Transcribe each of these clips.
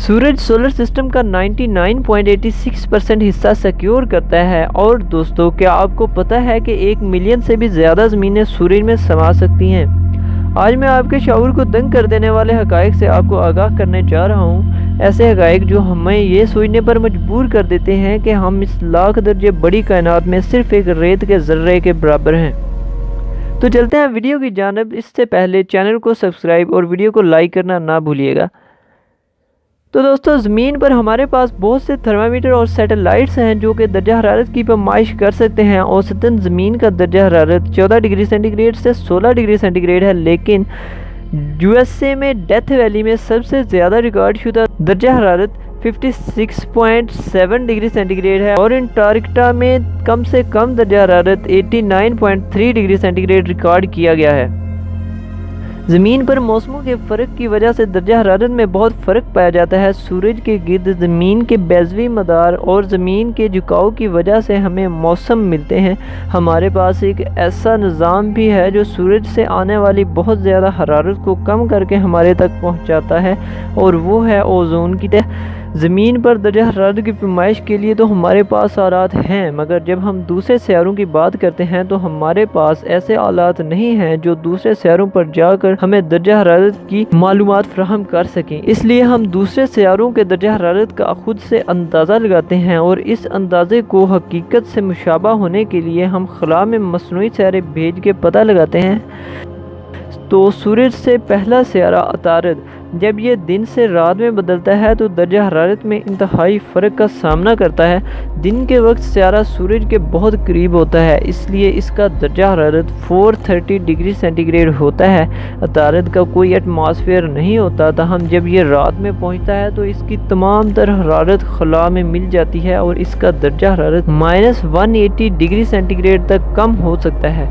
सूरज solar system का 99.86% हिस्सा secure करता है। और दोस्तों, क्या आपको पता है कि 1 मिलियन से भी ज़्यादा ज़मीनें सूरज में समा सकती हैं। आज मैं आपके शऊर को दंग कर देने वाले हक़ाइक़ से आपको आगाह करने जा रहा हूँ। ऐसे हक़ाइक़ जो हमें ये सोचने पर मजबूर कर देते हैं कि हम इस लाख दर्जे बड़ी कायनात में सिर्फ़ एक रेत के ज़र्रे के बराबर हैं। तो चलते हैं वीडियो की जानिब। इससे पहले चैनल को सब्सक्राइब और वीडियो को लाइक करना ना भूलिएगा। तो दोस्तों, ज़मीन पर हमारे पास बहुत से थर्मामीटर और सैटेलाइट्स हैं जो कि दर्जा हरारत की पैमाइश कर सकते हैं। औसतन ज़मीन का दर्जा हरारत 14 डिग्री सेंटीग्रेड से 16 डिग्री सेंटीग्रेड है, लेकिन यूएसए में डेथ वैली में सबसे ज़्यादा रिकॉर्ड शुदा दर्जा हरारत 56.7 डिग्री सेंटीग्रेड है और अंटार्कटिका में कम से कम दर्जा हरारत 89.3 डिग्री सेंटीग्रेड रिकॉर्ड किया गया है। ज़मीन पर मौसमों के फ़र्क की वजह से दर्जा हरारत में बहुत फ़र्क पाया जाता है। सूरज के गिर्द ज़मीन के बेज़वी मदार और ज़मीन के झुकाव की वजह से हमें मौसम मिलते हैं। हमारे पास एक ऐसा निज़ाम भी है जो सूरज से आने वाली बहुत ज़्यादा हरारत को कम करके हमारे तक पहुंचाता है, और वो है ओज़ोन की तह। ज़मीन पर दर्जा हरारत की पैमाइश के लिए तो हमारे पास आलात हैं, मगर जब हम दूसरे सियारों की बात करते हैं तो हमारे पास ऐसे आलात नहीं हैं जो दूसरे सियारों पर जाकर हमें दर्जा हरारत की मालूमात फराहम कर सकें। इसलिए हम दूसरे सियारों के दर्जा हरारत का खुद से अंदाज़ा लगाते हैं, और इस अंदाज़े को हकीकत से मुशाबा होने के लिए हम खला में मसनूई सियारे भेज के पता लगाते हैं। तो सूरज से पहला सियारा अतारद जब ये दिन से रात में बदलता है तो दर्जा हरारत में इंतहाई फ़र्क का सामना करता है। दिन के वक्त सियारा सूरज के बहुत करीब होता है, इसलिए इसका दर्जा हरारत 430 डिग्री सेंटीग्रेड होता है। अतारद का कोई एटमॉस्फेयर नहीं होता, ताहम जब ये रात में पहुंचता है तो इसकी तमाम तर हरारत खला में मिल जाती है और इसका दर्जा हरारत -180 डिग्री सेंटीग्रेड तक कम हो सकता है।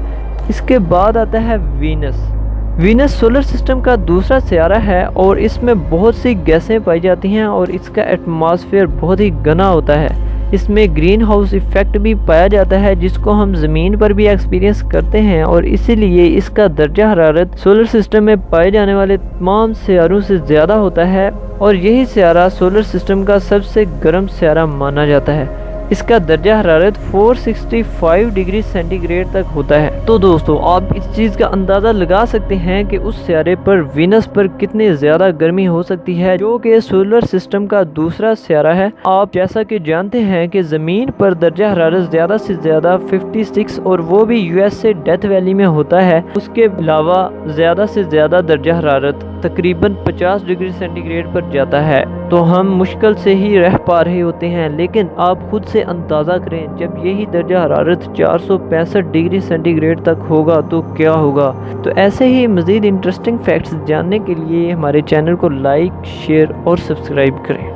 इसके बाद आता है वीनस। वीनस सोलर सिस्टम का दूसरा सियारा है और इसमें बहुत सी गैसें पाई जाती हैं और इसका एटमॉस्फेयर बहुत ही घना होता है। इसमें ग्रीन हाउस इफ़ेक्ट भी पाया जाता है जिसको हम ज़मीन पर भी एक्सपीरियंस करते हैं, और इसीलिए इसका दर्जा हरारत सोलर सिस्टम में पाए जाने वाले तमाम सियारों से ज़्यादा होता है, और यही सियारा सोलर सिस्टम का सबसे गर्म सियारा माना जाता है। इसका दर्जा हरारत 465 डिग्री सेंटीग्रेड तक होता है। तो दोस्तों, आप इस चीज़ का अंदाज़ा लगा सकते हैं कि उस सियारे पर वीनस पर कितनी ज़्यादा गर्मी हो सकती है, जो कि सोलर सिस्टम का दूसरा सियारा है। आप जैसा कि जानते हैं कि ज़मीन पर दर्जा हरारत ज़्यादा से ज़्यादा 56 और वो भी यूएसए डेथ वैली में होता है। उसके अलावा ज़्यादा से ज़्यादा दर्जा हरारत तकरीबन 50 डिग्री सेंटीग्रेड पर जाता है, तो हम मुश्किल से ही रह पा रहे होते हैं। लेकिन आप खुद से अंदाज़ा करें, जब यही दर्जा हरारत 465 डिग्री सेंटीग्रेड तक होगा तो क्या होगा। तो ऐसे ही मज़ीद इंटरेस्टिंग फैक्ट्स जानने के लिए हमारे चैनल को लाइक, शेयर और सब्सक्राइब करें।